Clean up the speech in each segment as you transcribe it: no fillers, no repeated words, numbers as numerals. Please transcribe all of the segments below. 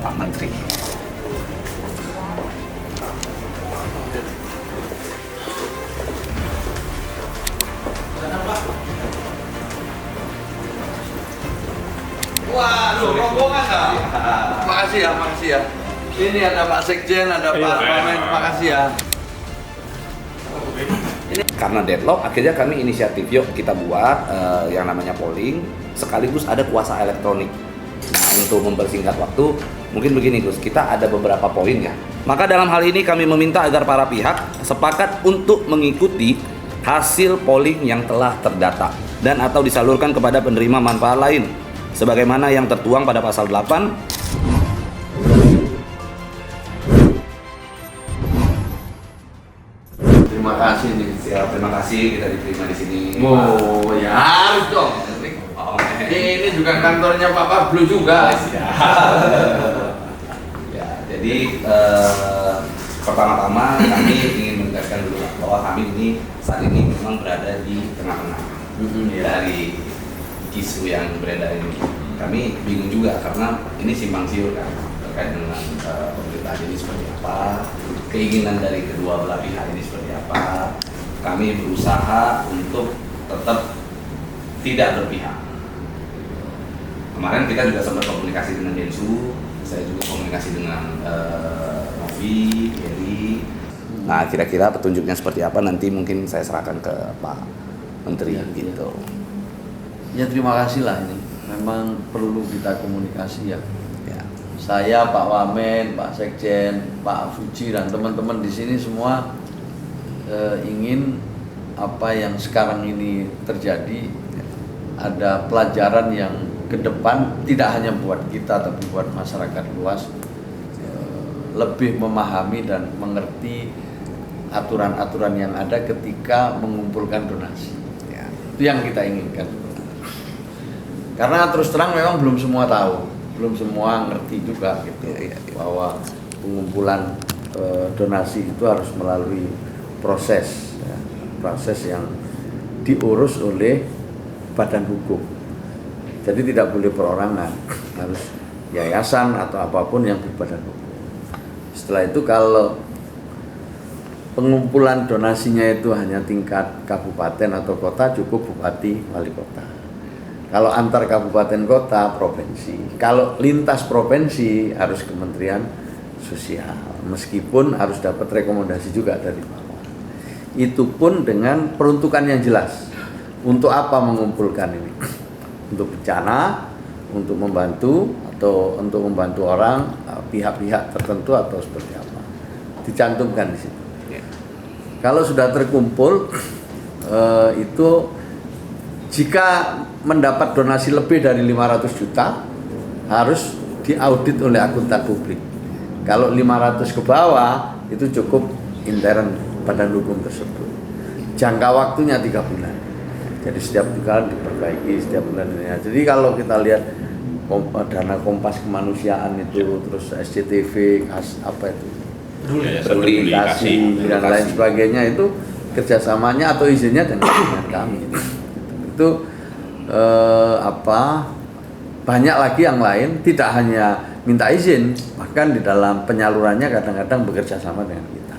Pak Menteri. Waduh, rombongan dah. Makasih ya. Ini ada Pak Sekjen, ada Pak Wamen, makasih ya. Karena deadlock, akhirnya kami inisiatif, yuk kita buat yang namanya polling, sekaligus ada kuasa elektronik. Nah, untuk mempersingkat waktu, mungkin begini Gus, kita ada beberapa poin ya. Maka dalam hal ini kami meminta agar para pihak sepakat untuk mengikuti hasil polling yang telah terdata dan atau disalurkan kepada penerima manfaat lain, sebagaimana yang tertuang pada pasal 8. Terima kasih nih. Siap, terima kasih kita diterima di sini. Oh ya harus dong. Ini juga kantornya Pak Pablo juga. Ya, jadi pertama-tama kami ingin menegaskan dulu bahwa kami ini saat ini memang berada di tengah-tengah dari isu yang beredar ini. Kami bingung juga karena ini simpang siur kan terkait dengan pemerintahan ini seperti apa, keinginan dari kedua belah pihak ini seperti apa. Kami berusaha untuk tetap tidak berpihak. Kemarin kita juga sempat komunikasi dengan Densu, saya juga komunikasi dengan Novi, Heri. Nah, kira-kira petunjuknya seperti apa nanti mungkin saya serahkan ke Pak Menteri gitu. Ya terima kasih lah ini. Memang perlu kita komunikasi ya. Ya. Saya, Pak Wamen, Pak Sekjen, Pak Fuji dan teman-teman di sini semua ingin apa yang sekarang ini terjadi ada pelajaran yang ke depan tidak hanya buat kita tapi buat masyarakat luas lebih memahami dan mengerti aturan-aturan yang ada ketika mengumpulkan donasi. Ya. Itu yang kita inginkan. Karena terus terang memang belum semua tahu, belum semua ngerti juga gitu bahwa pengumpulan donasi itu harus melalui proses yang diurus oleh badan hukum. Jadi tidak boleh perorangan, harus yayasan atau apapun yang berbadan hukum. Setelah itu kalau pengumpulan donasinya itu hanya tingkat kabupaten atau kota, cukup bupati, wali kota. Kalau antar kabupaten kota, provinsi. Kalau lintas provinsi harus Kementerian Sosial, meskipun harus dapat rekomendasi juga dari bawah. Itu pun dengan peruntukan yang jelas. Untuk apa mengumpulkan ini? Untuk bencana, untuk membantu, atau untuk membantu orang, pihak-pihak tertentu atau seperti apa. Dicantumkan di situ. Kalau sudah terkumpul, itu jika mendapat donasi lebih dari 500 juta, harus diaudit oleh akuntan publik. Kalau 500 ke bawah, itu cukup intern badan hukum tersebut. Jangka waktunya 3 bulan. Jadi setiap bulan diperbaiki, setiap bulan ini. Jadi kalau kita lihat dana Kompas Kemanusiaan itu, terus SCTV, apa itu, peduli kasih dan lain sebagainya, itu kerjasamanya atau izinnya dengan kami. Itu banyak lagi yang lain, tidak hanya minta izin, bahkan di dalam penyalurannya kadang-kadang bekerja sama dengan kita.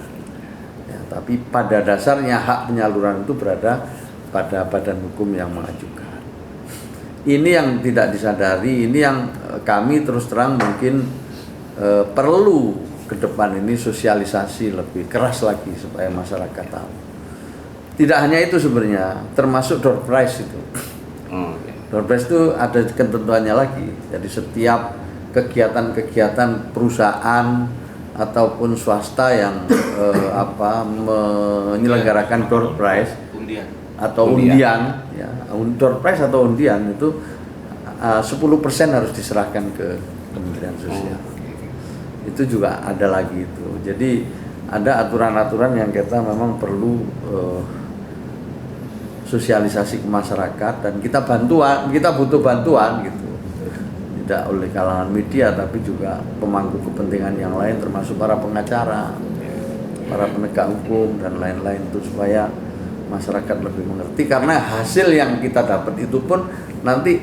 Ya, tapi pada dasarnya hak penyaluran itu berada pada badan hukum yang mengajukan. Ini yang tidak disadari, ini yang kami terus terang mungkin perlu ke depan ini sosialisasi lebih keras lagi supaya masyarakat tahu. Tidak hanya itu sebenarnya, termasuk door prize itu. Door prize itu ada ketentuannya lagi. Jadi setiap kegiatan-kegiatan perusahaan ataupun swasta yang menyelenggarakan door prize atau undian, ya, door prize atau undian itu 10% harus diserahkan ke Kementerian Sosial. Itu juga ada lagi itu. Jadi ada aturan-aturan yang kita memang perlu sosialisasi ke masyarakat, dan kita butuh bantuan gitu. Tidak oleh kalangan media tapi juga pemangku kepentingan yang lain termasuk para pengacara, para penegak hukum dan lain-lain, itu supaya masyarakat lebih mengerti, karena hasil yang kita dapat itu pun nanti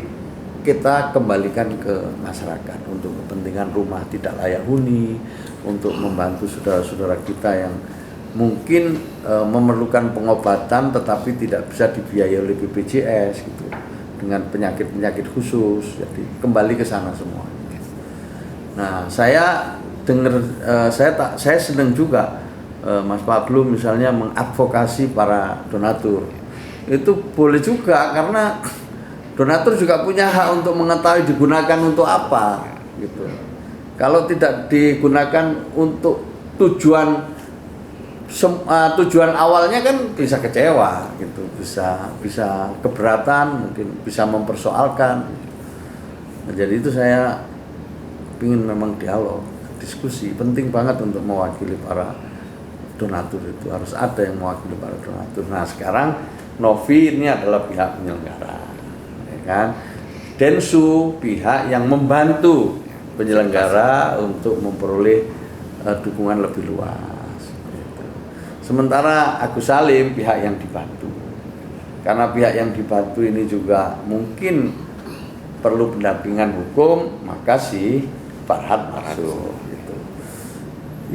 kita kembalikan ke masyarakat untuk kepentingan rumah tidak layak huni, untuk membantu saudara-saudara kita yang mungkin memerlukan pengobatan tetapi tidak bisa dibiayai oleh BPJS gitu, dengan penyakit-penyakit khusus. Jadi kembali ke sana semua. Nah, saya senang juga Mas Pablo misalnya mengadvokasi para donatur. Itu boleh juga, karena donatur juga punya hak untuk mengetahui digunakan untuk apa gitu. Kalau tidak digunakan untuk tujuan awalnya kan bisa kecewa gitu, bisa keberatan, mungkin bisa mempersoalkan. Nah, jadi itu saya ingin memang dialog, diskusi, penting banget untuk mewakili para donatur. Itu harus ada yang mewakili para donatur. Nah, sekarang Novi ini adalah pihak penyelenggara, ya kan? Densu pihak yang membantu penyelenggara untuk memperoleh dukungan lebih luas. Sementara Agus Salim pihak yang dibantu, karena pihak yang dibantu ini juga mungkin perlu pendampingan hukum, maka si Farhad masuk gitu.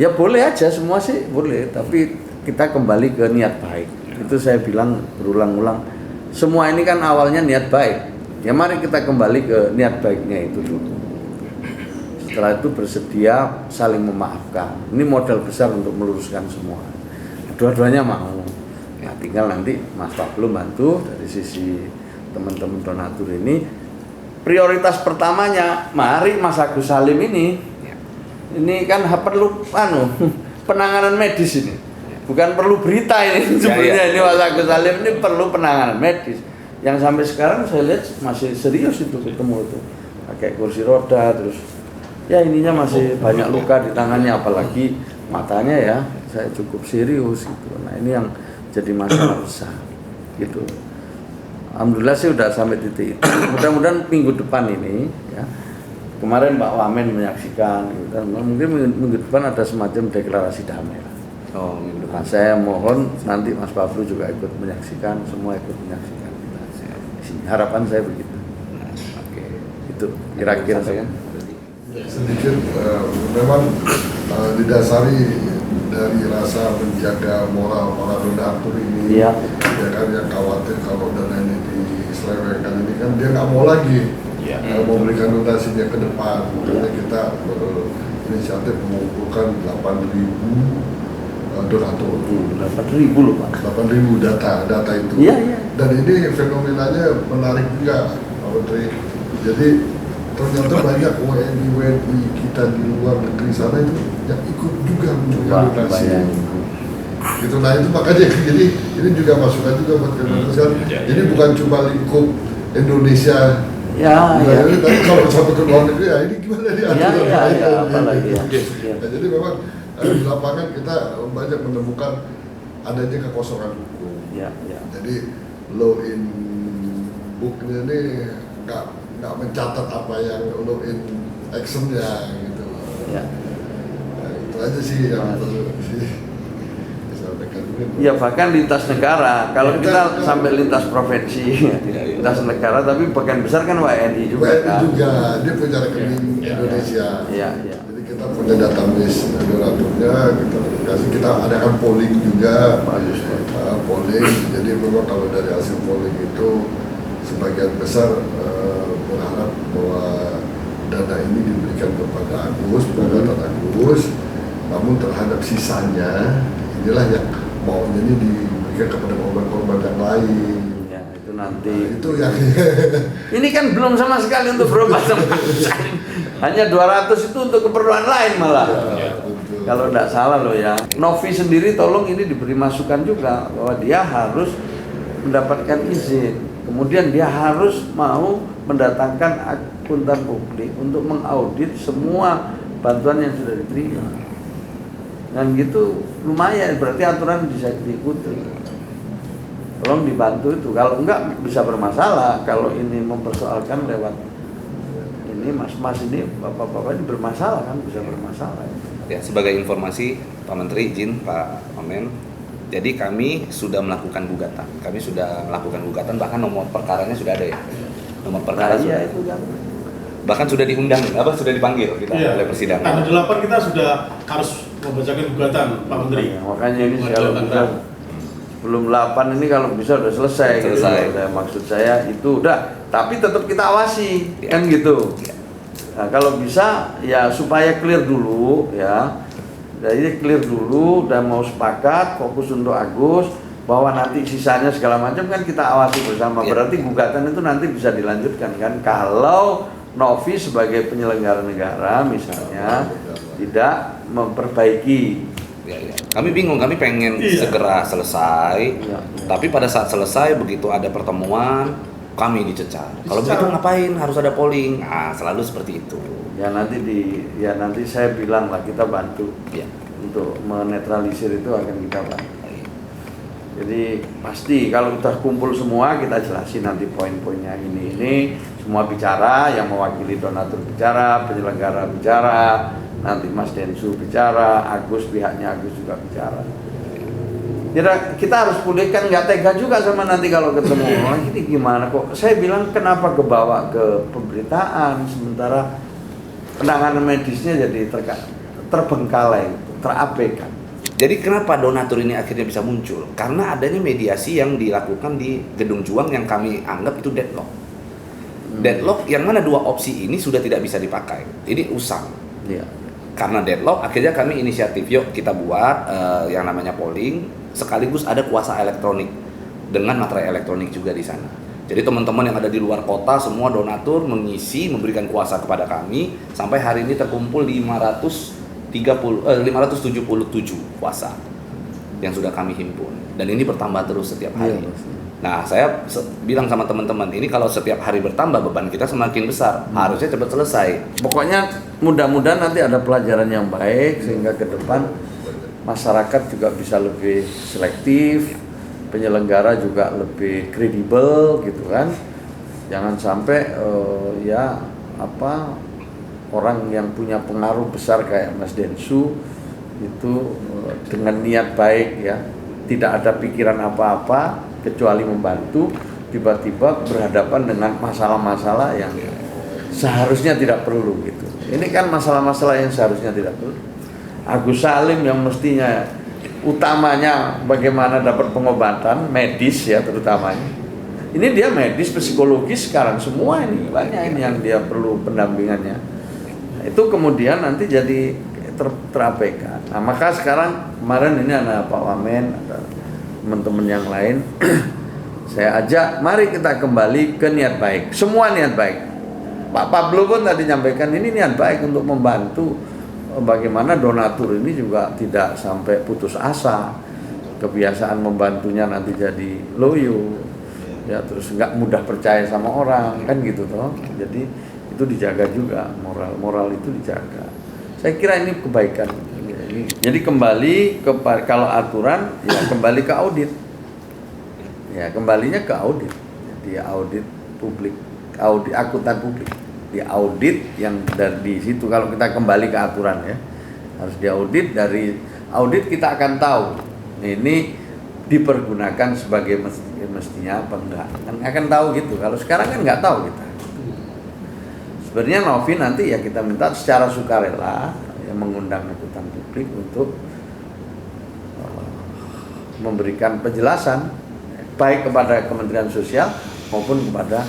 Ya boleh aja, semua sih boleh, tapi kita kembali ke niat baik. Itu saya bilang berulang-ulang, semua ini kan awalnya niat baik. Ya mari kita kembali ke niat baiknya itu dulu. Setelah itu bersedia saling memaafkan. Ini modal besar untuk meluruskan semua. Dua-duanya mau. Nah, tinggal nanti Mas Pablo bantu dari sisi teman-teman donatur ini. Prioritas pertamanya, mari Mas Agus Salim ini kan perlu penanganan medis ini. Bukan perlu berita ini sebenarnya. Ini Mas Agus Salim ini perlu penanganan medis. Yang sampai sekarang saya lihat masih serius itu ketemu itu. Pakai kursi roda, terus ya ininya masih banyak luka di tangannya, apalagi matanya ya. Saya cukup serius gitu. Nah, ini yang jadi masalah besar gitu. Alhamdulillah sih udah sampai titik itu. Mudah-mudahan minggu depan ini ya. Kemarin Pak Wamen menyaksikan gitu. Mungkin minggu depan ada semacam deklarasi damai. Oh, minggu depan. Saya mohon nanti Mas Pablo juga ikut menyaksikan, semua ikut menyaksikan. Harapan saya begitu. Oke. Itu kira-kira saya. Sedikit memang didasari dari rasa menjaga moral para donatur ini, ya kan, yang khawatir kalau dana ini diselewengkan ini kan dia nggak mau lagi memberikan donasinya ke depan. Makanya kita berinisiatif mengumpulkan 8.000 donatur. 8.000 loh Pak. 8.000 data itu. Dan ini fenomenanya menarik juga Pak Menteri. Jadi ternyata banyak WNI kita di luar negeri sana itu yang ikut juga memberikan donasi. Gitu, nah itu makanya jadi ini juga masukan juga buat kementerian. Ini bukan cuma lingkup Indonesia. Tapi kalau sampai ke luar negeri ya ini gimana apalagi. Nah, jadi memang di lapangan kita banyak menemukan adanya kekosongan hukum. Jadi law in booknya ini nggak mencatat apa yang law in action-nya gitu. Nah, itu aja sih yang perlu disampaikan. Ya bahkan lintas negara. Kalau kita sampai lintas provinsi, lintas negara, tapi bagian besar kan WNI juga. WNI juga, dia punya rekening Indonesia. Jadi kita punya database donaturnya, kita adakan polling juga, polling. Jadi memang kalau dari hasil polling itu sebagian besar berharap bahwa dana ini diberikan kepada Agus, namun terhadap sisanya inilah yang maunya ini diberikan kepada korban-korban yang lain. Ya, itu nanti. Nah, itu yang ini kan belum sama sekali untuk berobat sama hanya 200 itu untuk keperluan lain malah. Kalau tidak salah loh ya. Novi sendiri tolong ini diberi masukan juga bahwa dia harus mendapatkan izin. Kemudian dia harus mau mendatangkan akuntan publik untuk mengaudit semua bantuan yang sudah diterima. Dan gitu lumayan, berarti aturan bisa diikuti. Tolong dibantu itu. Kalau enggak bisa bermasalah. Kalau ini mempersoalkan lewat ini mas-mas ini bapak-bapak ini bermasalah kan, bisa bermasalah. Ya, sebagai informasi Pak Menteri, izin Pak Wamen. Jadi kami sudah melakukan gugatan. Kami sudah melakukan gugatan, bahkan nomor perkaranya sudah ada ya. Nomor perkara iya sudah. itu kan. Bahkan sudah diundang, sudah dipanggil kita oleh persidangan. Tanggal 8 kita sudah harus membacakan gugatan Pak Menteri. Makanya ini kalau bisa belum 8 ini kalau bisa udah selesai. Selesai. Gitu. Maksud saya itu udah, tapi tetap kita awasi kan gitu. Nah, kalau bisa ya supaya clear dulu ya. Jadi clear dulu dan mau sepakat fokus untuk Agus bahwa nanti sisanya segala macam kan kita awasi bersama. Berarti gugatan itu nanti bisa dilanjutkan kan kalau Novi sebagai penyelenggara negara misalnya tidak memperbaiki. Kami bingung, kami pengen segera selesai, tapi pada saat selesai begitu ada pertemuan kami dicecar. Kalau begitu ngapain harus ada polling? Selalu seperti itu. Ya nanti saya bilang lah kita bantu untuk menetralisir itu akan kita bantu. Jadi pasti kalau kita kumpul semua kita jelasin nanti poin-poinnya ini semua bicara, yang mewakili donatur bicara, penyelenggara bicara, nanti Mas Densu bicara, Agus pihaknya Agus juga bicara. Kita harus pulihkan, nggak tega juga sama nanti kalau ketemu. Ini gimana kok? Saya bilang kenapa kebawa ke pemberitaan sementara penanganan medisnya jadi terbengkalai, terabaikan. Jadi kenapa donatur ini akhirnya bisa muncul? Karena adanya mediasi yang dilakukan di Gedung Juang yang kami anggap itu deadlock. Deadlock yang mana dua opsi ini sudah tidak bisa dipakai. Ini usang. Karena deadlock akhirnya kami inisiatif, yuk kita buat yang namanya polling, sekaligus ada kuasa elektronik dengan materai elektronik juga di sana. Jadi teman-teman yang ada di luar kota semua donatur mengisi, memberikan kuasa kepada kami. Sampai hari ini terkumpul 577 kuasa yang sudah kami himpun, dan ini bertambah terus setiap hari. Nah, saya bilang sama teman-teman, ini kalau setiap hari bertambah beban kita semakin besar, harusnya cepat selesai. Pokoknya mudah-mudahan nanti ada pelajaran yang baik sehingga ke depan masyarakat juga bisa lebih selektif, penyelenggara juga lebih kredibel gitu kan. Jangan sampai orang yang punya pengaruh besar kayak Mas Densu itu dengan niat baik ya, tidak ada pikiran apa-apa kecuali membantu, tiba-tiba berhadapan dengan masalah-masalah yang seharusnya tidak perlu gitu. Ini kan masalah-masalah yang seharusnya tidak perlu. Agus Salim yang mestinya utamanya bagaimana dapat pengobatan medis ya terutamanya. Ini dia medis, psikologis sekarang semua ini banyak ini yang dia perlu pendampingannya. Itu kemudian nanti jadi terabaikan. Nah, maka sekarang kemarin ini ada Pak Wamen, ada teman-teman yang lain, saya ajak, mari kita kembali ke niat baik. Semua niat baik. Pak Pablo pun tadi nyampaikan ini niat baik untuk membantu bagaimana donatur ini juga tidak sampai putus asa. Kebiasaan membantunya nanti jadi loyo, ya terus nggak mudah percaya sama orang, kan gitu toh. Jadi itu dijaga juga, moral itu dijaga. Saya kira ini kebaikan. Jadi kembali ke kalau aturan ya kembali ke audit. Ya kembalinya ke audit. Jadi audit publik, audit akuntan publik. Di audit yang dari situ kalau kita kembali ke aturan ya harus diaudit. Dari audit kita akan tahu ini dipergunakan sebagai mestinya apa enggak. Kan akan tahu gitu. Kalau sekarang kan nggak tahu kita. Sebenarnya Novi nanti ya kita minta secara sukarela yang mengundang akuntan publik untuk memberikan penjelasan baik kepada Kementerian Sosial maupun kepada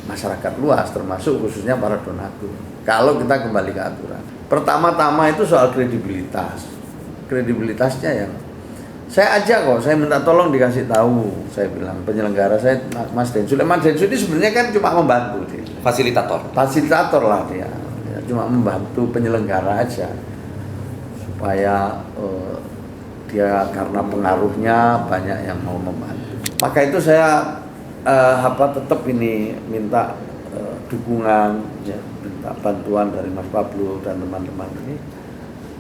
masyarakat luas termasuk khususnya para donatur. Kalau kita kembali ke aturan. Pertama-tama itu soal kredibilitas. Kredibilitasnya yang saya ajak kok, saya minta tolong dikasih tahu. Saya bilang penyelenggara saya Mas Densu. Mas Densu ini sebenarnya kan cuma membantu dia. Fasilitator lah dia. Cuma membantu penyelenggara aja supaya dia karena pengaruhnya banyak yang mau membantu. Maka itu saya tetap ini minta dukungan, ya, minta bantuan dari Mas Pablo dan teman-teman ini.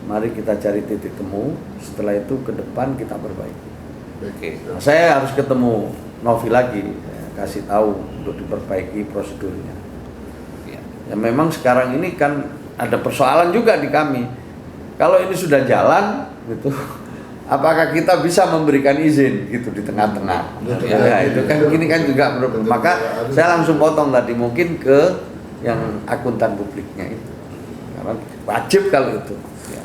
Mari kita cari titik temu. Setelah itu ke depan kita perbaiki. Nah, saya harus ketemu Novi lagi, kasih tahu untuk diperbaiki prosedurnya. Ya memang sekarang ini kan ada persoalan juga di kami. Kalau ini sudah jalan gitu, apakah kita bisa memberikan izin gitu di tengah-tengah. Ya, itu kan ini kan juga maka saya langsung potong tadi mungkin ke yang akuntan publiknya itu. Karena wajib kalau itu.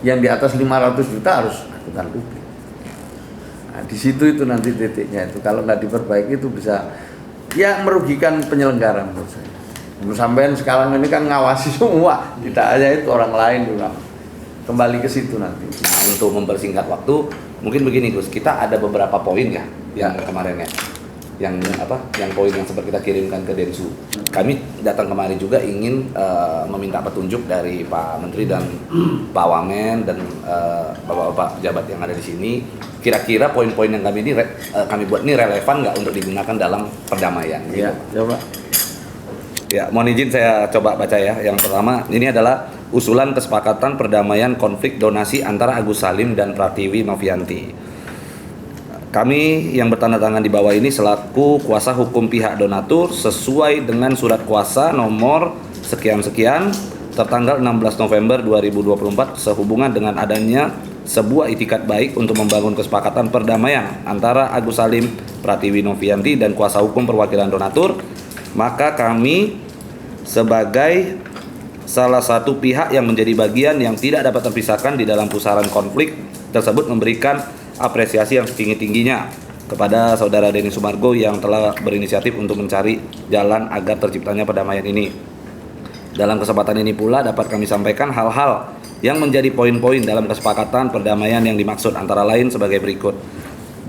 Yang di atas 500 juta harus akuntan publik. Nah, di situ itu nanti titiknya itu. Kalau nggak diperbaiki itu bisa ya merugikan penyelenggara menurut saya. Menurut sampean sekarang ini kan ngawasi semua, tidak hanya itu orang lain juga. Kembali ke situ nanti. Nah, untuk mempersingkat waktu, mungkin begini Gus, kita ada beberapa poin ya yang kemarin ya. Yang poin yang sempat kita kirimkan ke Densu. Kami datang kemarin juga ingin meminta petunjuk dari Pak Menteri dan Pak Wamen dan bapak-bapak pejabat yang ada di sini. Kira-kira poin-poin yang kami buat ini relevan nggak untuk digunakan dalam perdamaian? Ya, coba. Ya, mohon izin saya coba baca ya. Yang pertama, ini adalah usulan kesepakatan perdamaian konflik donasi antara Agus Salim dan Pratiwi Novianti. Kami yang bertanda tangan di bawah ini selaku kuasa hukum pihak donatur sesuai dengan surat kuasa nomor sekian-sekian tertanggal 16 November 2024 sehubungan dengan adanya sebuah itikat baik untuk membangun kesepakatan perdamaian antara Agus Salim, Pratiwi Novianti dan kuasa hukum perwakilan donatur, maka kami sebagai salah satu pihak yang menjadi bagian yang tidak dapat terpisahkan di dalam pusaran konflik tersebut memberikan apresiasi yang setinggi-tingginya kepada Saudara Denny Sumargo yang telah berinisiatif untuk mencari jalan agar terciptanya perdamaian ini. Dalam kesempatan ini pula dapat kami sampaikan hal-hal yang menjadi poin-poin dalam kesepakatan perdamaian yang dimaksud antara lain sebagai berikut.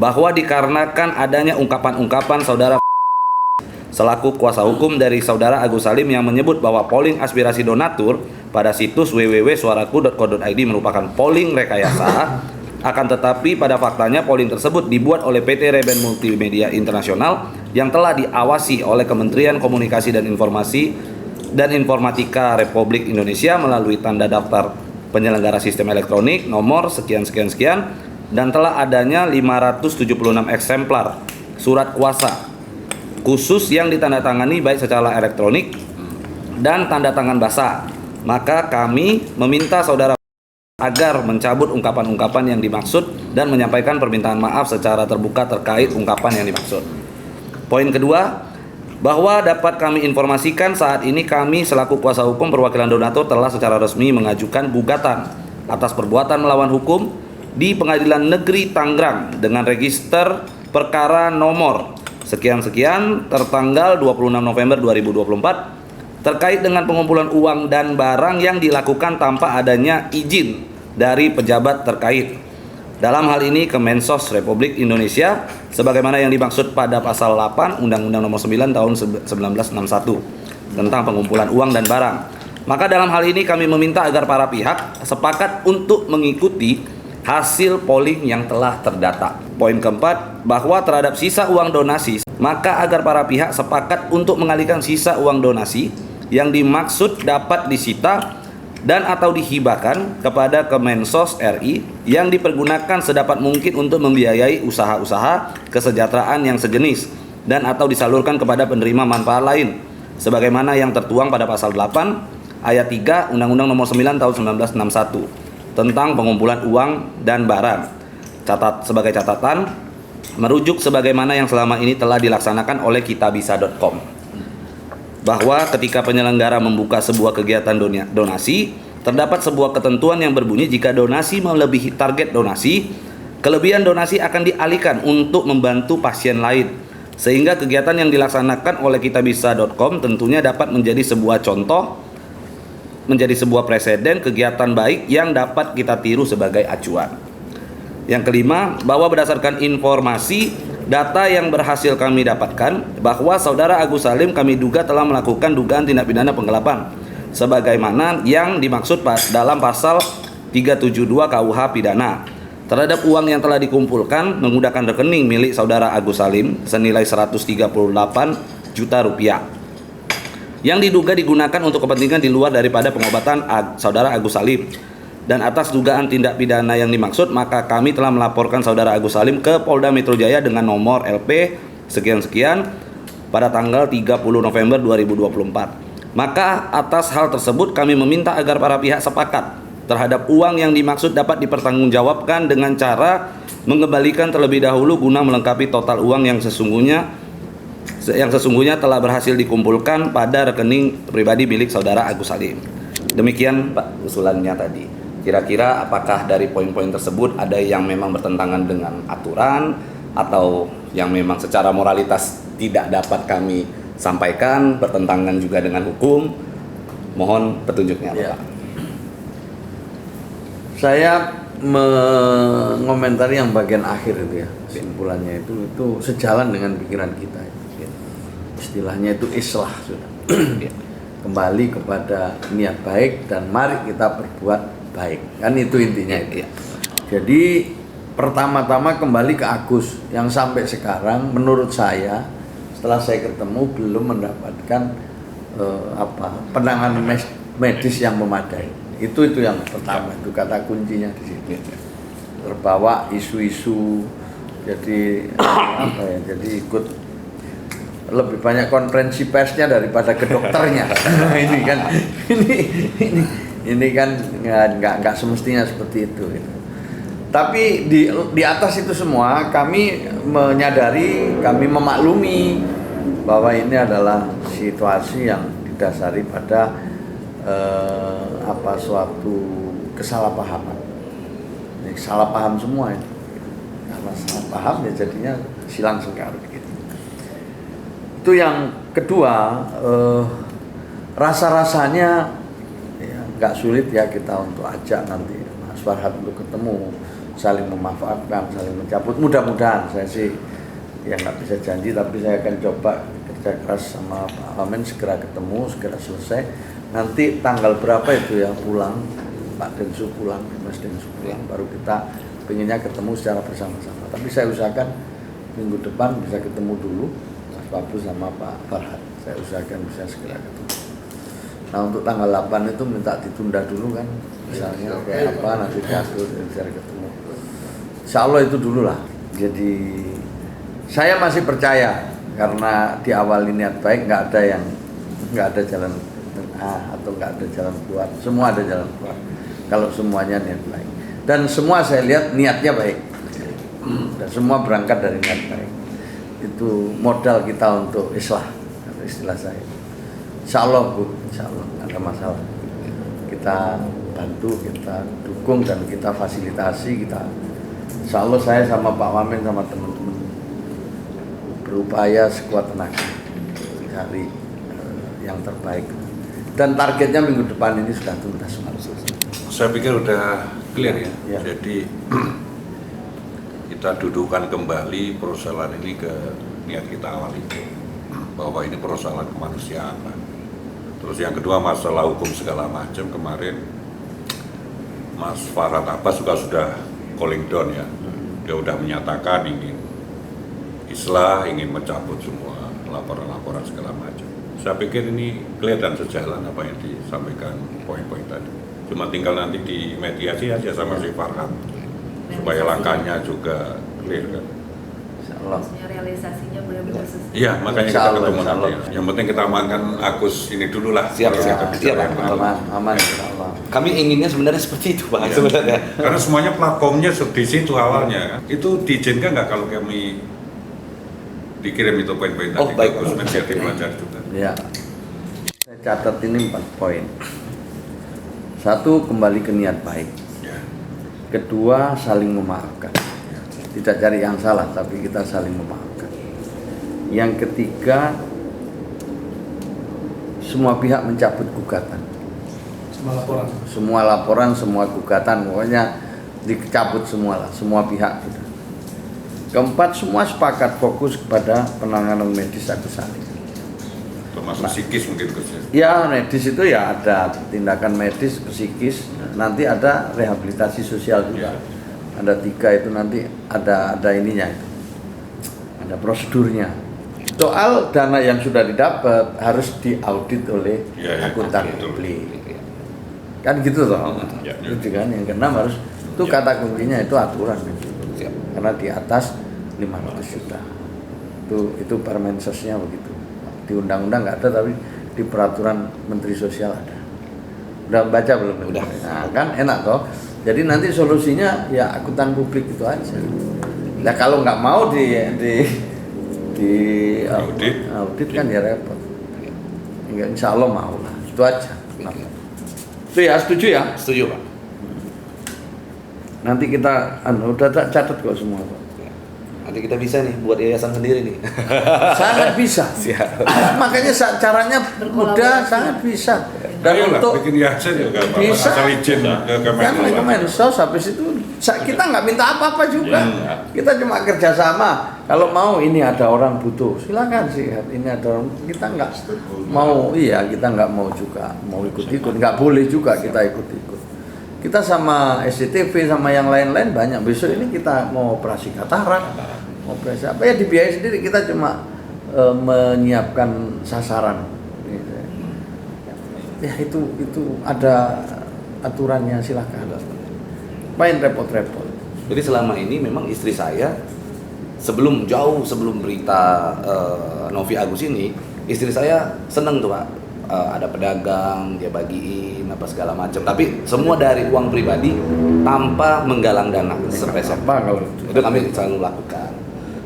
Bahwa dikarenakan adanya ungkapan-ungkapan Saudara selaku kuasa hukum dari Saudara Agus Salim yang menyebut bahwa polling aspirasi donatur pada situs www.suaraku.co.id merupakan polling rekayasa. Akan tetapi pada faktanya polling tersebut dibuat oleh PT Reben Multimedia Internasional yang telah diawasi oleh Kementerian Komunikasi dan Informasi dan Informatika Republik Indonesia melalui tanda daftar penyelenggara sistem elektronik nomor sekian-sekian-sekian dan telah adanya 576 eksemplar surat kuasa khusus yang ditandatangani baik secara elektronik dan tanda tangan basah. Maka kami meminta saudara agar mencabut ungkapan-ungkapan yang dimaksud dan menyampaikan permintaan maaf secara terbuka terkait ungkapan yang dimaksud. Poin kedua, bahwa dapat kami informasikan saat ini kami selaku kuasa hukum perwakilan donatur telah secara resmi mengajukan gugatan atas perbuatan melawan hukum di Pengadilan Negeri Tangerang dengan register perkara nomor sekian-sekian tertanggal 26 November 2024 terkait dengan pengumpulan uang dan barang yang dilakukan tanpa adanya izin dari pejabat terkait. Dalam hal ini Kemensos Republik Indonesia sebagaimana yang dimaksud pada pasal 8 Undang-Undang Nomor 9 Tahun 1961 tentang pengumpulan uang dan barang. Maka dalam hal ini kami meminta agar para pihak sepakat untuk mengikuti hasil polling yang telah terdata. Poin keempat, bahwa terhadap sisa uang donasi, maka agar para pihak sepakat untuk mengalihkan sisa uang donasi yang dimaksud dapat disita dan atau dihibahkan kepada Kemensos RI yang dipergunakan sedapat mungkin untuk membiayai usaha-usaha kesejahteraan yang sejenis dan atau disalurkan kepada penerima manfaat lain sebagaimana yang tertuang pada pasal 8 ayat 3 Undang-Undang Nomor 9 Tahun 1961 tentang pengumpulan uang dan barang. Sebagai catatan, merujuk sebagaimana yang selama ini telah dilaksanakan oleh kitabisa.com, bahwa ketika penyelenggara membuka sebuah kegiatan donasi, terdapat sebuah ketentuan yang berbunyi jika donasi melebihi target donasi, kelebihan donasi akan dialihkan untuk membantu pasien lain. Sehingga kegiatan yang dilaksanakan oleh kitabisa.com tentunya dapat menjadi sebuah contoh, menjadi sebuah preseden kegiatan baik yang dapat kita tiru sebagai acuan. Yang kelima, bahwa berdasarkan informasi data yang berhasil kami dapatkan bahwa Saudara Agus Salim kami duga telah melakukan dugaan tindak pidana penggelapan sebagaimana yang dimaksud dalam pasal 372 KUH pidana terhadap uang yang telah dikumpulkan menggunakan rekening milik Saudara Agus Salim senilai 138 juta rupiah yang diduga digunakan untuk kepentingan di luar daripada pengobatan Saudara Agus Salim. Dan atas dugaan tindak pidana yang dimaksud, maka kami telah melaporkan Saudara Agus Salim ke Polda Metro Jaya dengan nomor LP sekian-sekian pada tanggal 30 November 2024. Maka atas hal tersebut kami meminta agar para pihak sepakat terhadap uang yang dimaksud dapat dipertanggungjawabkan dengan cara mengembalikan terlebih dahulu guna melengkapi total uang yang sesungguhnya telah berhasil dikumpulkan pada rekening pribadi milik saudara Agus Salim. Demikian Pak usulannya tadi. Kira-kira apakah dari poin-poin tersebut ada yang memang bertentangan dengan aturan atau yang memang secara moralitas tidak dapat kami sampaikan, bertentangan juga dengan hukum? Mohon petunjuknya Ya. Pak. Saya mengomentari yang bagian akhir itu ya, kesimpulannya itu sejalan dengan pikiran kita. Istilahnya itu islah sudah. Kembali kepada niat baik dan mari kita berbuat baik. Kan itu intinya itu. Jadi pertama-tama kembali ke Agus yang sampai sekarang menurut saya setelah saya ketemu belum mendapatkan penanganan medis yang memadai. Itu yang pertama, itu kata kuncinya di situ. Terbawa isu-isu, jadi jadi ikut lebih banyak konferensi persnya daripada ke dokternya. ini kan nggak semestinya seperti itu. Tapi di atas itu semua kami menyadari, kami memaklumi bahwa ini adalah situasi yang didasari pada suatu kesalahpahaman. Ini salah paham semua ini. Karena salah paham ya jadinya silang sengkarut gitu. Itu yang kedua, rasa-rasanya ya nggak sulit ya kita untuk ajak nanti Mas Farhad untuk ketemu, saling memaafkan, saling mencabut. Mudah-mudahan saya sih ya nggak bisa janji, tapi saya akan coba kerja keras sama Pak Wamen segera ketemu, segera selesai. Nanti tanggal berapa itu ya pulang, Pak Densu pulang, Mas Densu pulang, baru kita pengennya ketemu secara bersama-sama. Tapi saya usahakan minggu depan bisa ketemu dulu Mas Babu sama Pak Farhad. Saya usahakan bisa segera ketemu. Nah untuk tanggal 8 itu minta ditunda dulu kan, misalnya kayak apa nanti diatur bisa ketemu. Insya Allah itu dulu lah. Jadi saya masih percaya karena diawali niat baik, nggak ada jalan tengah atau nggak ada jalan keluar. Semua ada jalan keluar kalau semuanya niat baik. Dan semua saya lihat niatnya baik. Dan semua berangkat dari niat baik. Itu modal kita untuk islah, istilah saya. Insya Allah Bu, insya Allah nggak ada masalah. Kita bantu, kita dukung dan kita fasilitasi, insya Allah saya sama Pak Wamen sama teman-teman berupaya sekuat tenaga cari yang terbaik. Dan targetnya minggu depan ini sudah tuntas. Saya pikir udah clear ya. Ya. Jadi kita dudukan kembali persoalan ini ke niat kita awal itu, bahwa ini persoalan kemanusiaan. Terus yang kedua masalah hukum segala macam, kemarin Mas Farhad Abbas juga sudah calling down ya. Dia sudah menyatakan ingin islah, ingin mencabut semua laporan-laporan segala macam. Saya pikir ini clear dan sejalan apa yang disampaikan poin-poin tadi. Cuma tinggal nanti di mediasi aja sama si Farhad supaya langkahnya juga clear kan. Maksudnya realisasinya benar-benar sesuai. Iya, makanya kita ketemu nanti. Yang penting kita amankan Agus ini dulu lah. Siap. Aman, insya Allah. Kami inginnya sebenarnya seperti itu Pak, Ya. sebenarnya. Karena semuanya platformnya di situ awalnya. Itu diizinkan nggak kalau kami dikirim itu poin-poin tadi? Baik. Agus menjadi pelajar juga. Ya. Saya catat ini 4 poin. 1, kembali ke niat baik. Ya. Kedua, saling memaafkan. Tidak cari yang salah, tapi kita saling memaafkan. Yang ketiga, semua pihak mencabut gugatan. Semua laporan, semua gugatan, pokoknya dicabut semua lah, semua pihak. Keempat, semua sepakat fokus kepada penanganan medis Agus Salim. Termasuk psikis mungkin Gus ya. Ya, medis itu ya ada tindakan medis, psikis, nanti ada rehabilitasi sosial juga. Ya. Ada 3 itu nanti ada ininya itu. Ada prosedurnya. Soal dana yang sudah didapat harus diaudit oleh akuntan publik. Kan gitu toh. Ya. Itu kan yang keenam harus itu kata kuncinya itu aturan. Karena di atas 500 juta. Itu Permensesnya begitu. Di undang-undang nggak ada, tapi di peraturan Menteri Sosial ada. Udah baca belum? Udah. Nah, kan enak toh. Jadi nanti solusinya ya akuntan publik itu aja. Nah kalau nggak mau di audit kan ya repot. Enggak, insya Allah mau lah. Itu aja. Itu ya, setuju ya? Setuju Pak. Nanti kita udah catat kok semua Pak. Nanti kita bisa nih buat yayasan sendiri nih. Sangat bisa. Siap. Makanya caranya mudah, sangat bisa. Dan Ayolah, untuk bikin yayasan juga apa-apa, bisa. asal izin ke kan Kemensos habis itu kita nggak minta apa-apa juga. Kita cuma kerjasama. Kalau mau ini ada orang butuh, silakan sih. Ini ada orang, kita nggak mau, kita nggak mau juga mau ikut-ikut, nggak boleh juga kita ikut-ikut. Kita sama SCTV sama yang lain-lain banyak. Besok ini kita mau operasi katarak, mau operasi apa ya dibiayai sendiri. Kita cuma menyiapkan sasaran. Ya itu ada aturannya, silakan. Main repot-repot. Jadi selama ini memang istri saya jauh sebelum berita Novi Agus ini, istri saya seneng tuh Pak. Ada pedagang, dia bagiin apa segala macam. Tapi semua dari uang pribadi tanpa menggalang dana sepeser. Apa kalau itu kami selalu lakukan.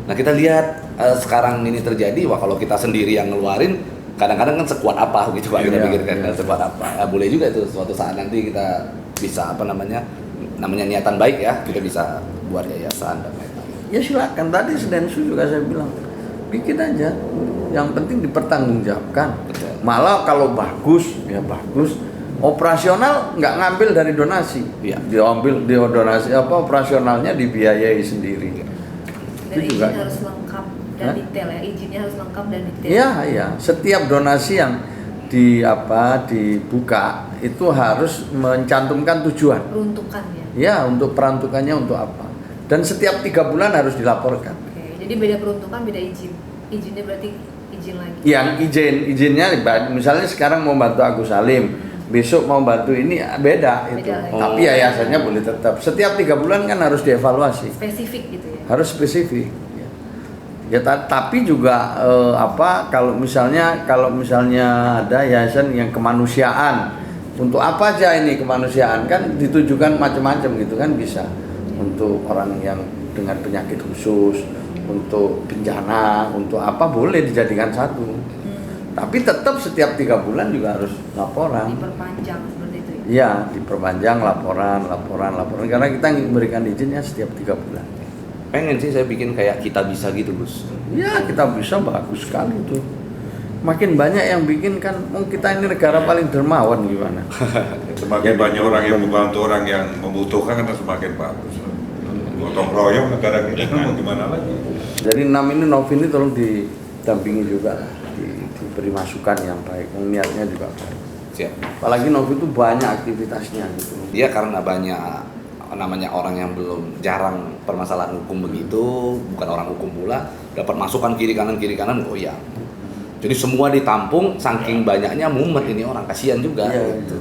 Nah kita lihat sekarang ini terjadi, wah kalau kita sendiri yang ngeluarin, kadang-kadang kan sekuat apa gitu Pak kita pikirkan sekuat apa. Ya, boleh juga itu suatu saat nanti kita bisa namanya niatan baik ya, kita bisa buat yayasan dan lain-lain. Ya silakan, tadi Sedensu juga saya bilang bikin aja, yang penting dipertanggungjawabkan. Betul. Malah kalau bagus ya bagus, operasional nggak ngambil dari donasi, diambil di donasi operasionalnya dibiayai sendiri. Dan izin harus lengkap dan detail ya, izinnya harus lengkap dan detail. Iya, setiap donasi yang dibuka itu harus mencantumkan tujuan. Peruntukannya. Ya, untuk peruntukannya untuk apa? Dan setiap 3 bulan harus dilaporkan. Oke, jadi beda peruntukan, beda izin. Izinnya berarti izin lagi. Yang izinnya misalnya sekarang mau bantu Agus Salim, besok mau bantu ini beda itu. Lagi. Tapi yayasannya boleh tetap. Setiap 3 bulan kan harus dievaluasi. Spesifik gitu ya. Harus spesifik. Ya, tapi juga kalau misalnya ada yayasan yang kemanusiaan, untuk apa aja ini kemanusiaan kan ditujukan macam-macam gitu kan bisa untuk orang yang dengan penyakit khusus, untuk bencana, untuk apa boleh dijadikan satu. Tapi tetap setiap 3 bulan juga harus laporan. Diperpanjang seperti itu ya. Iya, diperpanjang laporan karena kita memberikan izinnya setiap 3 bulan. Pengen sih saya bikin kayak Kita Bisa gitu Gus. Ya kita bisa, bagus sekali tuh. Makin banyak yang bikin kan, kita ini negara paling dermawan gimana? Semakin banyak orang yang membantu orang yang membutuhkan kan semakin bagus. Gotong royong negara kita mau gimana lagi? Jadi 6 ini Novi ini tolong didampingi juga, diberi masukan yang baik, niatnya juga baik. Siap. Apalagi Novi itu banyak aktivitasnya gitu. Dia karena banyak namanya orang yang belum jarang permasalahan hukum begitu, bukan orang hukum pula, dapat masukan kiri kanan goyang. Jadi semua ditampung, saking banyaknya mumet ini orang, kasihan juga. Iya, gitu.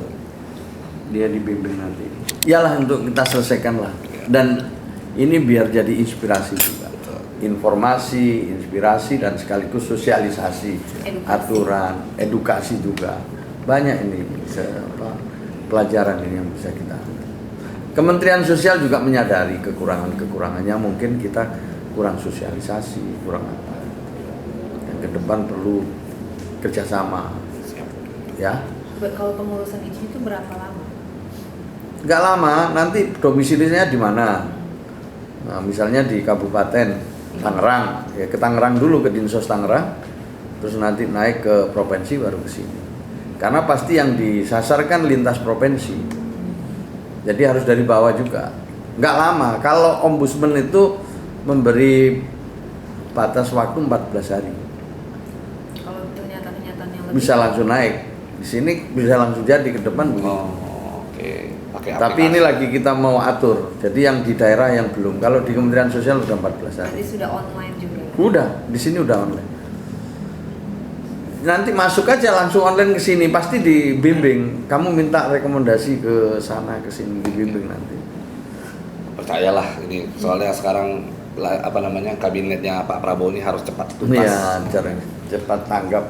Dia dibimbing nanti. Iyalah untuk kita selesaikan lah. Dan ini biar jadi inspirasi juga. Informasi, inspirasi dan sekaligus sosialisasi, aturan, edukasi juga. Banyak ini pelajaran ini yang bisa kita. Kementerian Sosial juga menyadari kekurangannya, mungkin kita kurang sosialisasi, kurang apa. Yang ke depan perlu kerjasama. Ya. Kalau pengurusan izin itu berapa lama? Nggak lama, nanti domisilinya di mana? Nah, misalnya di Kabupaten Tangerang, ya ke Tangerang dulu, ke Dinsos Tangerang, terus nanti naik ke provinsi baru ke sini. Karena pasti yang disasar kan lintas provinsi. Jadi harus dari bawah juga. Nggak lama. Kalau ombudsman itu memberi batas waktu 14 hari. Kalau ternyata yang lebih Bisa langsung naik. Di sini bisa langsung jadi, ke depan begitu. Oke. Pakai Tapi aplikasi. ini lagi kita mau atur. Jadi yang di daerah yang belum. Kalau di Kementerian Sosial sudah 14 hari. berarti sudah online juga. Udah, di sini udah online. Nanti masuk aja langsung online ke sini, pasti dibimbing. Kamu minta rekomendasi ke sana ke sini, dibimbing nanti. Percayalah ini, soalnya sekarang kabinetnya Pak Prabowo ini harus cepat tuntas. Iya, cepat tanggap.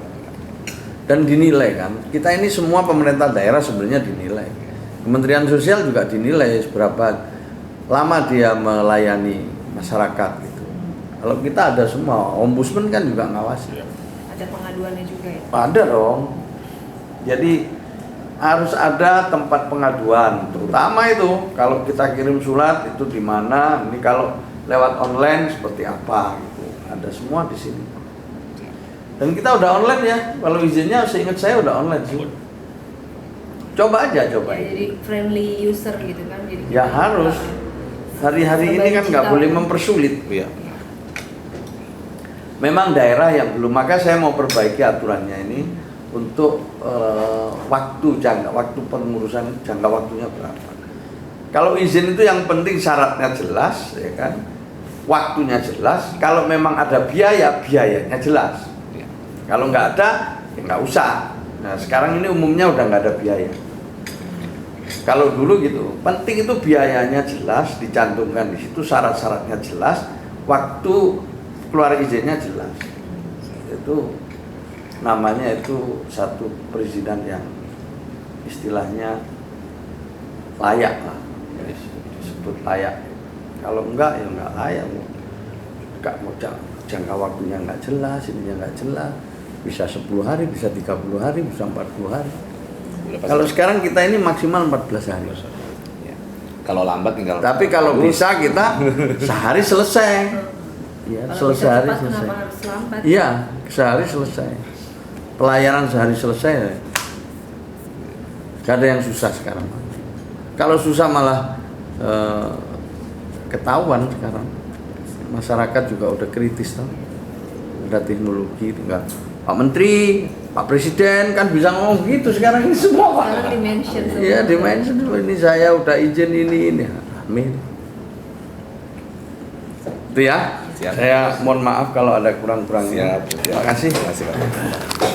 dan dinilai kan. Kita ini semua pemerintah daerah sebenarnya dinilai. Kementerian Sosial juga dinilai seberapa lama dia melayani masyarakat gitu. Kalau kita ada semua, ombudsman kan juga ngawasi. Ada pengaduannya juga ya? Ada dong. Jadi harus ada tempat pengaduan, terutama itu kalau kita kirim surat itu di mana, ini kalau lewat online seperti apa gitu. Ada semua di sini. Dan kita udah online ya, kalau izinnya seingat saya udah online sih. Coba aja, coba. Ya, jadi friendly user gitu kan. Jadi Ya harus. Hari-hari ini kan nggak boleh mempersulit. Iya. Memang daerah yang belum, maka saya mau perbaiki aturannya ini untuk waktu pengurusan jangka waktunya berapa. Kalau izin itu yang penting syaratnya jelas, ya kan? Waktunya jelas. Kalau memang ada biaya, biayanya jelas. Kalau nggak ada, ya nggak usah. Nah sekarang ini umumnya udah nggak ada biaya. Kalau dulu gitu, penting itu biayanya jelas, dicantumkan di situ, syarat-syaratnya jelas, waktu keluar izinnya jelas. Itu namanya itu satu perizinan yang istilahnya layak lah, disebut layak. Kalau enggak ya enggak layak. Enggak mau jangka waktunya enggak jelas, ininya enggak jelas. Bisa 10 hari, bisa 30 hari, bisa 40 hari. Kalau sekarang kita ini maksimal 14 hari. Ya. Kalau lambat tinggal. Tapi kalau bisa kita sehari selesai. Ya, Kalau selesai bisa hari cepat, selesai. kenapa harus lambat? Iya, sehari selesai. Pelayanan sehari selesai. Gak ada yang susah sekarang. Kalau susah malah ketahuan sekarang. Masyarakat juga udah kritis tau. Udah teknologi tinggal Pak Menteri, Pak Presiden kan bisa ngomong gitu sekarang ini semua Pak. Sekarang dimension semua. Iya, dimension ini saya udah izin ini. Amin. Itu ya. Siap. Saya mohon maaf kalau ada kurang-kurangnya. Siap. Terima kasih. Terima kasih, Pak.